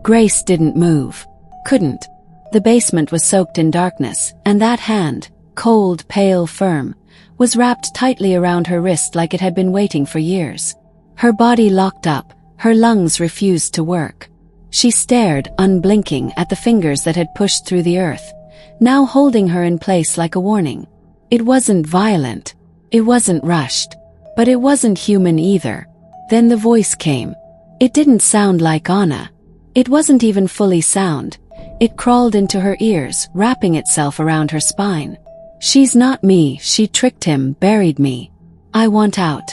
Grace didn't move. Couldn't. The basement was soaked in darkness, and that hand, cold, pale, firm, was wrapped tightly around her wrist like it had been waiting for years. Her body locked up, her lungs refused to work. She stared, unblinking, at the fingers that had pushed through the earth, now holding her in place like a warning. It wasn't violent. It wasn't rushed. But it wasn't human either. Then the voice came. It didn't sound like Anna. It wasn't even fully sound. It crawled into her ears, wrapping itself around her spine. She's not me, she tricked him, buried me. I want out.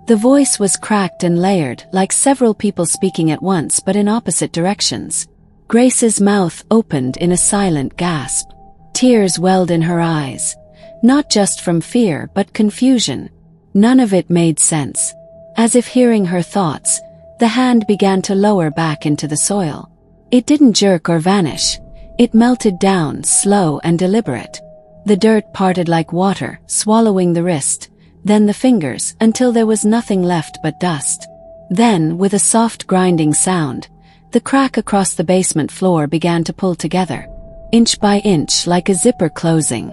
The voice was cracked and layered, like several people speaking at once but in opposite directions. Grace's mouth opened in a silent gasp. Tears welled in her eyes. Not just from fear, but confusion. None of it made sense. As if hearing her thoughts, the hand began to lower back into the soil. It didn't jerk or vanish. It melted down, slow and deliberate. The dirt parted like water, swallowing the wrist, then the fingers, until there was nothing left but dust. Then, with a soft grinding sound, the crack across the basement floor began to pull together, inch by inch like a zipper closing.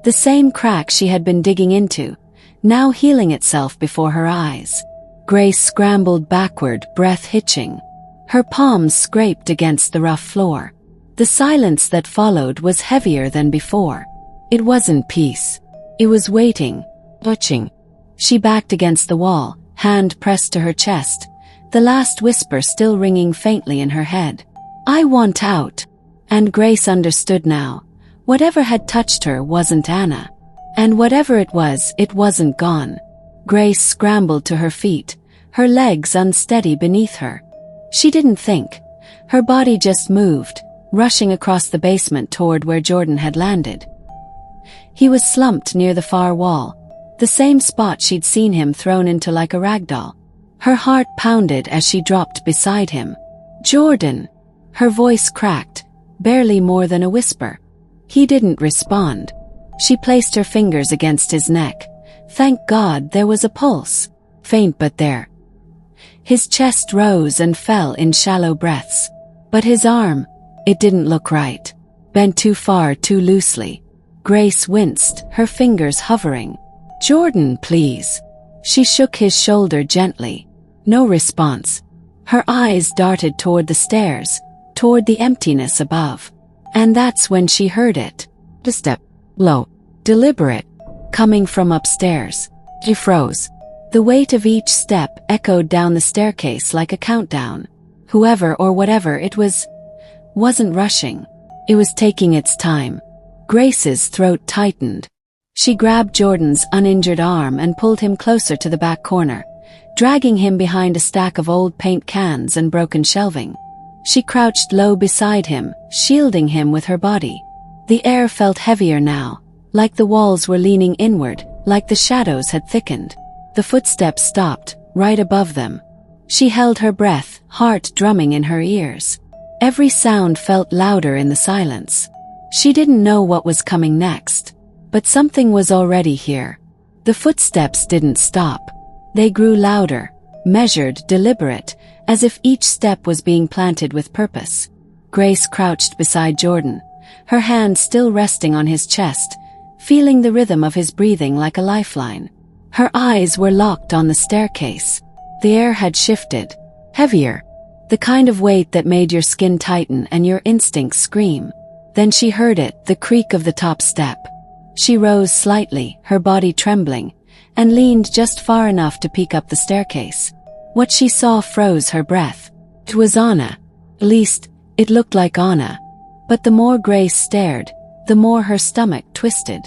The same crack she had been digging into, now healing itself before her eyes. Grace scrambled backward, breath hitching. Her palms scraped against the rough floor. The silence that followed was heavier than before. It wasn't peace. It was waiting, watching. She backed against the wall, hand pressed to her chest, the last whisper still ringing faintly in her head. I want out. And Grace understood now. Whatever had touched her wasn't Anna. And whatever it wasn't gone. Grace scrambled to her feet, her legs unsteady beneath her. She didn't think. Her body just moved, rushing across the basement toward where Jordan had landed. He was slumped near the far wall, the same spot she'd seen him thrown into like a rag doll. Her heart pounded as she dropped beside him. Jordan! Her voice cracked, barely more than a whisper. He didn't respond. She placed her fingers against his neck. Thank God there was a pulse. Faint but there. His chest rose and fell in shallow breaths. But his arm, it didn't look right. Bent too far, too loosely. Grace winced, her fingers hovering. Jordan, please. She shook his shoulder gently. No response. Her eyes darted toward the stairs, toward the emptiness above. And that's when she heard it. A step. Low. Deliberate. Coming from upstairs. She froze. The weight of each step echoed down the staircase like a countdown. Whoever or whatever it was, wasn't rushing. It was taking its time. Grace's throat tightened. She grabbed Jordan's uninjured arm and pulled him closer to the back corner, dragging him behind a stack of old paint cans and broken shelving. She crouched low beside him, shielding him with her body. The air felt heavier now, like the walls were leaning inward, like the shadows had thickened. The footsteps stopped, right above them. She held her breath, heart drumming in her ears. Every sound felt louder in the silence. She didn't know what was coming next, but something was already here. The footsteps didn't stop. They grew louder, measured, deliberate, as if each step was being planted with purpose. Grace crouched beside Jordan, her hand still resting on his chest, feeling the rhythm of his breathing like a lifeline. Her eyes were locked on the staircase. The air had shifted, heavier, the kind of weight that made your skin tighten and your instincts scream. Then she heard it, the creak of the top step. She rose slightly, her body trembling, and leaned just far enough to peek up the staircase. What she saw froze her breath. It was Anna. At least, it looked like Anna. But the more Grace stared, the more her stomach twisted.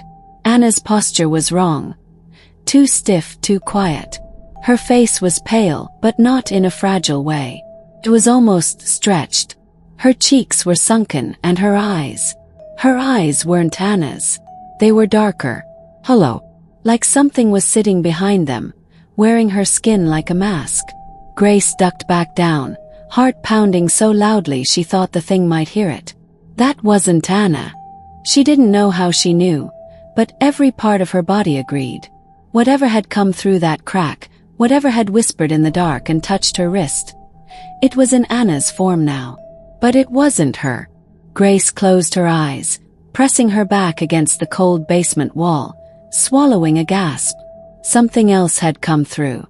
Anna's posture was wrong. Too stiff, too quiet. Her face was pale, but not in a fragile way. It was almost stretched. Her cheeks were sunken, and her eyes weren't Anna's. They were darker, hollow, like something was sitting behind them, wearing her skin like a mask. Grace ducked back down, heart pounding so loudly she thought the thing might hear it. That wasn't Anna. She didn't know how she knew, but every part of her body agreed. Whatever had come through that crack, whatever had whispered in the dark and touched her wrist, it was in Anna's form now. But it wasn't her. Grace closed her eyes, pressing her back against the cold basement wall, swallowing a gasp. Something else had come through.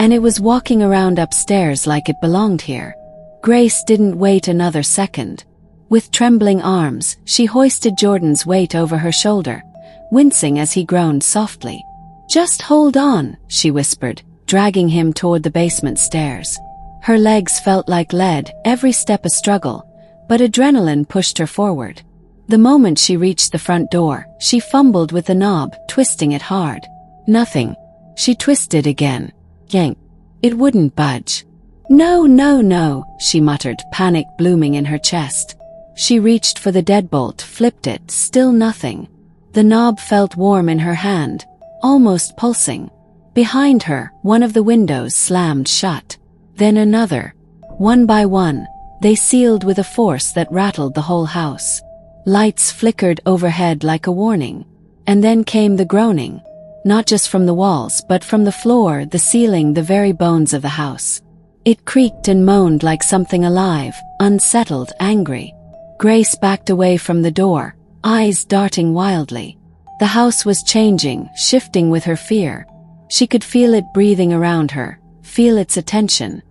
And it was walking around upstairs like it belonged here. Grace didn't wait another second. With trembling arms, she hoisted Jordan's weight over her shoulder, wincing as he groaned softly. "Just hold on," she whispered, dragging him toward the basement stairs. Her legs felt like lead, every step a struggle, but adrenaline pushed her forward. The moment she reached the front door, she fumbled with the knob, twisting it hard. Nothing. She twisted again. Yank. It wouldn't budge. "No, no, no," she muttered, panic blooming in her chest. She reached for the deadbolt, flipped it, still nothing. The knob felt warm in her hand, almost pulsing. Behind her, one of the windows slammed shut. Then another. One by one, they sealed with a force that rattled the whole house. Lights flickered overhead like a warning. And then came the groaning. Not just from the walls, but from the floor, the ceiling, the very bones of the house. It creaked and moaned like something alive, unsettled, angry. Grace backed away from the door, eyes darting wildly. The house was changing, shifting with her fear. She could feel it breathing around her, feel its attention.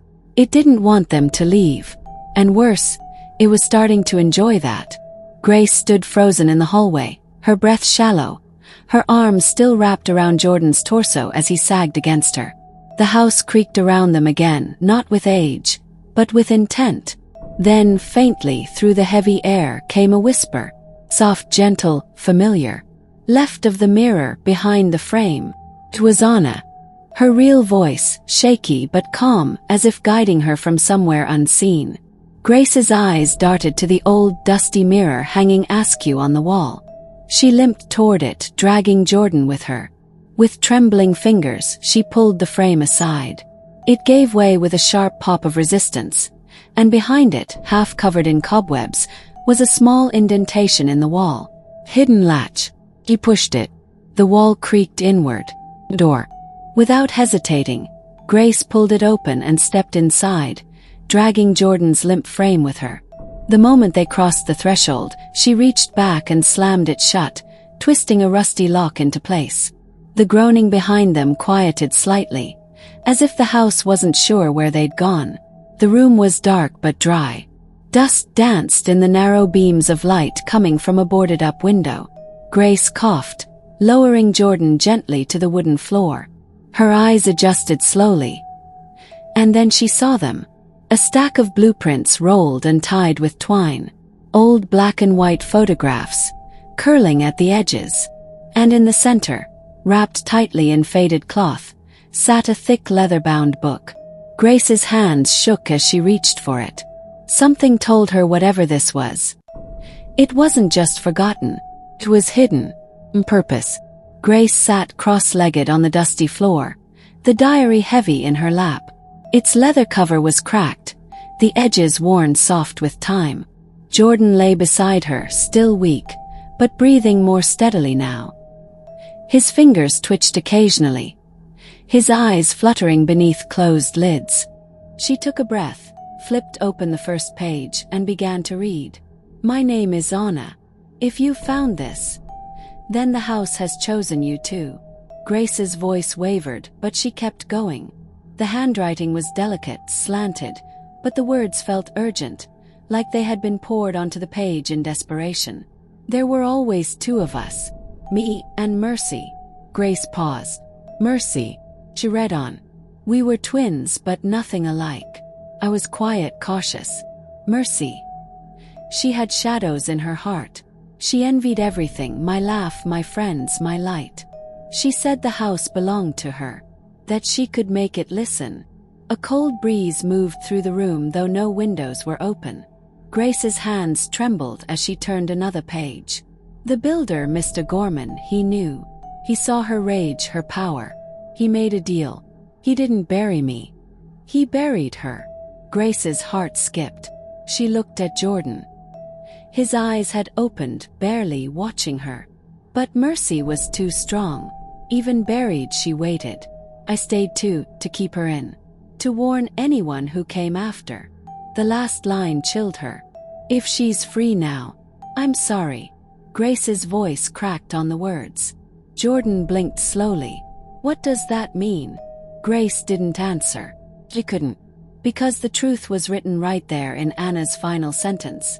It didn't want them to leave. And worse, it was starting to enjoy that. Grace stood frozen in the hallway, her breath shallow, her arms still wrapped around Jordan's torso as he sagged against her. The house creaked around them again, not with age, but with intent. Then, faintly, through the heavy air, came a whisper. Soft, gentle, familiar. Left of the mirror, behind the frame. It was Anna. Her real voice, shaky but calm, as if guiding her from somewhere unseen. Grace's eyes darted to the old, dusty mirror hanging askew on the wall. She limped toward it, dragging Jordan with her. With trembling fingers, she pulled the frame aside. It gave way with a sharp pop of resistance, and behind it, half covered in cobwebs, was a small indentation in the wall. Hidden latch. He pushed it. The wall creaked inward. Door. Without hesitating, Grace pulled it open and stepped inside, dragging Jordan's limp frame with her. The moment they crossed the threshold, she reached back and slammed it shut, twisting a rusty lock into place. The groaning behind them quieted slightly, as if the house wasn't sure where they'd gone. The room was dark but dry. Dust danced in the narrow beams of light coming from a boarded-up window. Grace coughed, lowering Jordan gently to the wooden floor. Her eyes adjusted slowly. And then she saw them. A stack of blueprints rolled and tied with twine. Old black and white photographs, curling at the edges. And in the center, wrapped tightly in faded cloth, sat a thick leather-bound book. Grace's hands shook as she reached for it. Something told her whatever this was. It wasn't just forgotten. It was hidden. On purpose. Grace sat cross-legged on the dusty floor, the diary heavy in her lap. Its leather cover was cracked, the edges worn soft with time. Jordan lay beside her, still weak, but breathing more steadily now. His fingers twitched occasionally, his eyes fluttering beneath closed lids. She took a breath, flipped open the first page, and began to read. "My name is Anna. If you found this, then the house has chosen you too." Grace's voice wavered, but she kept going. The handwriting was delicate, slanted, but the words felt urgent, like they had been poured onto the page in desperation. "There were always two of us, me and Mercy." Grace paused. "Mercy," she read on. "We were twins, but nothing alike. I was quiet, cautious. Mercy. She had shadows in her heart. She envied everything, my laugh, my friends, my light. She said the house belonged to her, that she could make it listen." A cold breeze moved through the room, though no windows were open. Grace's hands trembled as she turned another page. The builder, Mr. Gorman, he knew. He saw her rage, her power. He made a deal. He didn't bury me. He buried her. Grace's heart skipped. She looked at Jordan. His eyes had opened, barely watching her. But Mercy was too strong. Even buried, she waited. I stayed too, to keep her in. To warn anyone who came after. The last line chilled her. If she's free now. I'm sorry. Grace's voice cracked on the words. Jordan blinked slowly. What does that mean? Grace didn't answer. She couldn't. Because the truth was written right there in Anna's final sentence.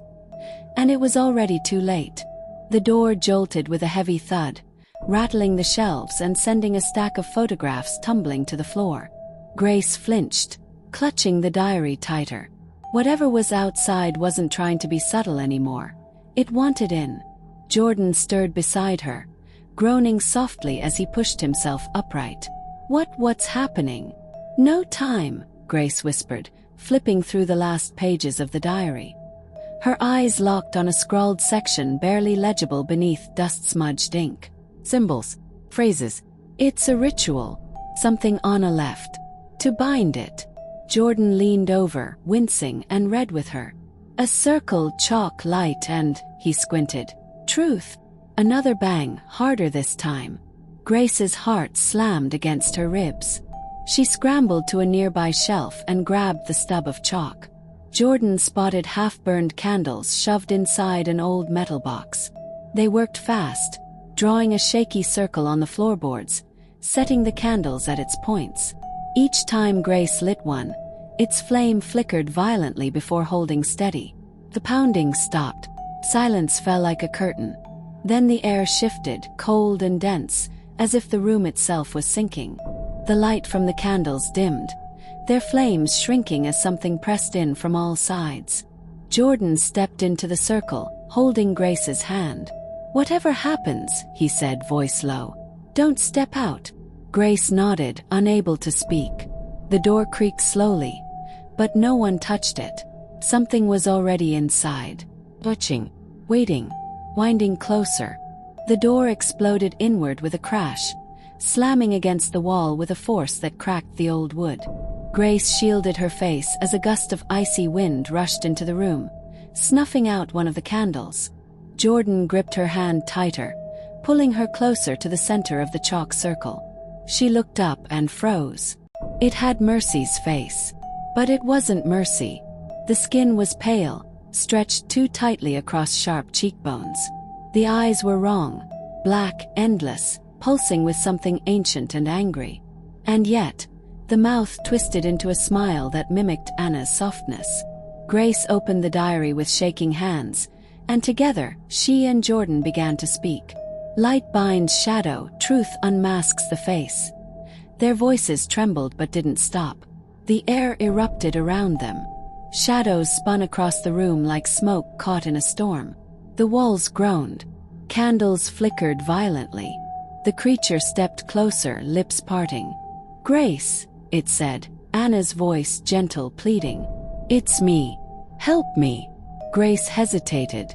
And it was already too late. The door jolted with a heavy thud, rattling the shelves and sending a stack of photographs tumbling to the floor. Grace flinched, clutching the diary tighter. Whatever was outside wasn't trying to be subtle anymore. It wanted in. Jordan stirred beside her, groaning softly as he pushed himself upright. What's happening? No time, Grace whispered, flipping through the last pages of the diary. Her eyes locked on a scrawled section barely legible beneath dust-smudged ink. Symbols, phrases. It's a ritual. Something Anna left. To bind it. Jordan leaned over, wincing, and read with her. A circle, chalk, light, and, he squinted, truth. Another bang, harder this time. Grace's heart slammed against her ribs. She scrambled to a nearby shelf and grabbed the stub of chalk. Jordan spotted half-burned candles shoved inside an old metal box. They worked fast, drawing a shaky circle on the floorboards, setting the candles at its points. Each time Grace lit one, its flame flickered violently before holding steady. The pounding stopped. Silence fell like a curtain. Then the air shifted, cold and dense, as if the room itself was sinking. The light from the candles dimmed, their flames shrinking as something pressed in from all sides. Jordan stepped into the circle, holding Grace's hand. Whatever happens, he said, voice low, don't step out. Grace nodded, unable to speak. The door creaked slowly, but no one touched it. Something was already inside. Watching, waiting, winding closer. The door exploded inward with a crash, slamming against the wall with a force that cracked the old wood. Grace shielded her face as a gust of icy wind rushed into the room, snuffing out one of the candles. Jordan gripped her hand tighter, pulling her closer to the center of the chalk circle. She looked up and froze. It had Mercy's face. But it wasn't Mercy. The skin was pale, stretched too tightly across sharp cheekbones. The eyes were wrong, black, endless, pulsing with something ancient and angry. And yet, the mouth twisted into a smile that mimicked Anna's softness. Grace opened the diary with shaking hands, and together, she and Jordan began to speak. Light binds shadow, truth unmasks the face. Their voices trembled but didn't stop. The air erupted around them. Shadows spun across the room like smoke caught in a storm. The walls groaned. Candles flickered violently. The creature stepped closer, lips parting. Grace, it said, Anna's voice gentle, pleading. It's me. Help me. Grace hesitated.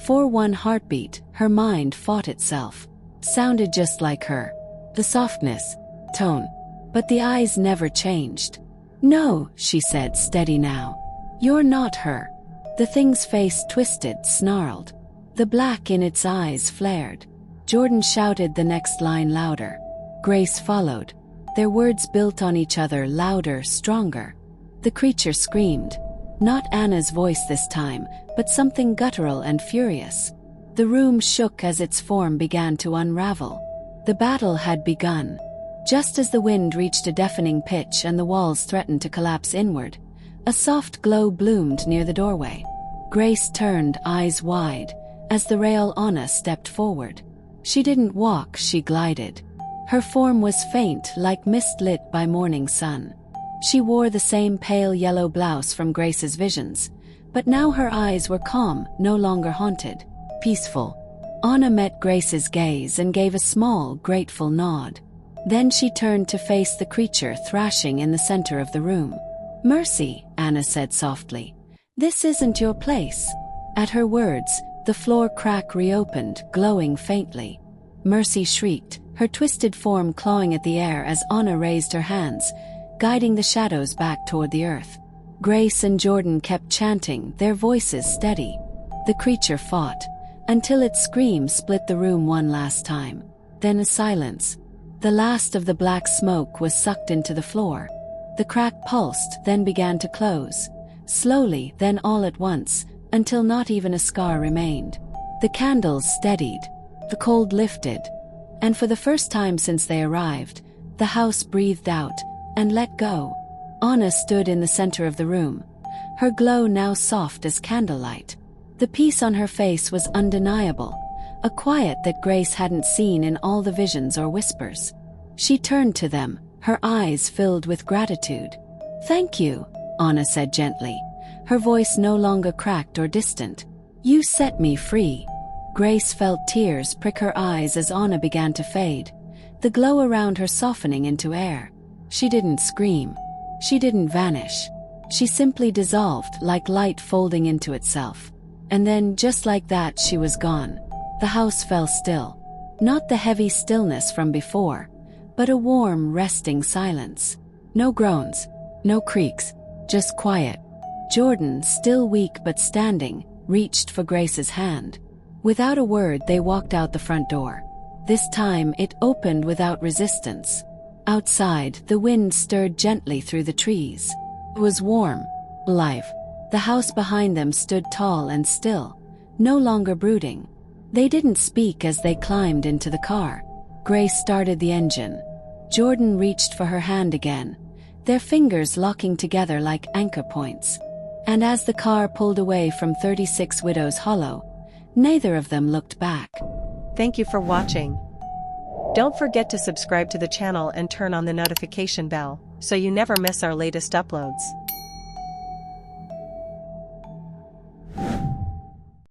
For one heartbeat, her mind fought itself. Sounded just like her. The softness, tone. But the eyes never changed. No, she said, steady now. You're not her. The thing's face twisted, snarled. The black in its eyes flared. Jordan shouted the next line louder. Grace followed. Their words built on each other, louder, stronger. The creature screamed. Not Anna's voice this time, but something guttural and furious. The room shook as its form began to unravel. The battle had begun. Just as the wind reached a deafening pitch and the walls threatened to collapse inward, a soft glow bloomed near the doorway. Grace turned, eyes wide, as the real Anna stepped forward. She didn't walk, she glided. Her form was faint, like mist lit by morning sun. She wore the same pale yellow blouse from Grace's visions, but now her eyes were calm, no longer haunted, peaceful. Anna met Grace's gaze and gave a small, grateful nod. Then she turned to face the creature thrashing in the center of the room. Mercy, Anna said softly. This isn't your place. At her words, the floor crack reopened, glowing faintly. Mercy shrieked, her twisted form clawing at the air as Anna raised her hands, guiding the shadows back toward the earth. Grace and Jordan kept chanting, their voices steady. The creature fought, until its scream split the room one last time. Then a silence. The last of the black smoke was sucked into the floor. The crack pulsed, then began to close. Slowly, then all at once, until not even a scar remained. The candles steadied, the cold lifted, and for the first time since they arrived, the house breathed out and let go. Anna stood in the center of the room, her glow now soft as candlelight. The peace on her face was undeniable, a quiet that Grace hadn't seen in all the visions or whispers. She turned to them, her eyes filled with gratitude. "Thank you," Anna said gently, her voice no longer cracked or distant. "You set me free." Grace felt tears prick her eyes as Anna began to fade, the glow around her softening into air. She didn't scream. She didn't vanish. She simply dissolved like light folding into itself. And then, just like that, she was gone. The house fell still. Not the heavy stillness from before, but a warm, resting silence. No groans, no creaks, just quiet. Jordan, still weak but standing, reached for Grace's hand. Without a word, they walked out the front door. This time, it opened without resistance. Outside, the wind stirred gently through the trees. It was warm, alive. The house behind them stood tall and still, no longer brooding. They didn't speak as they climbed into the car. Grace started the engine. Jordan reached for her hand again, their fingers locking together like anchor points. And as the car pulled away from 36 Widows Hollow, neither of them looked back. Thank you for watching. Don't forget to subscribe to the channel and turn on the notification bell, so you never miss our latest uploads.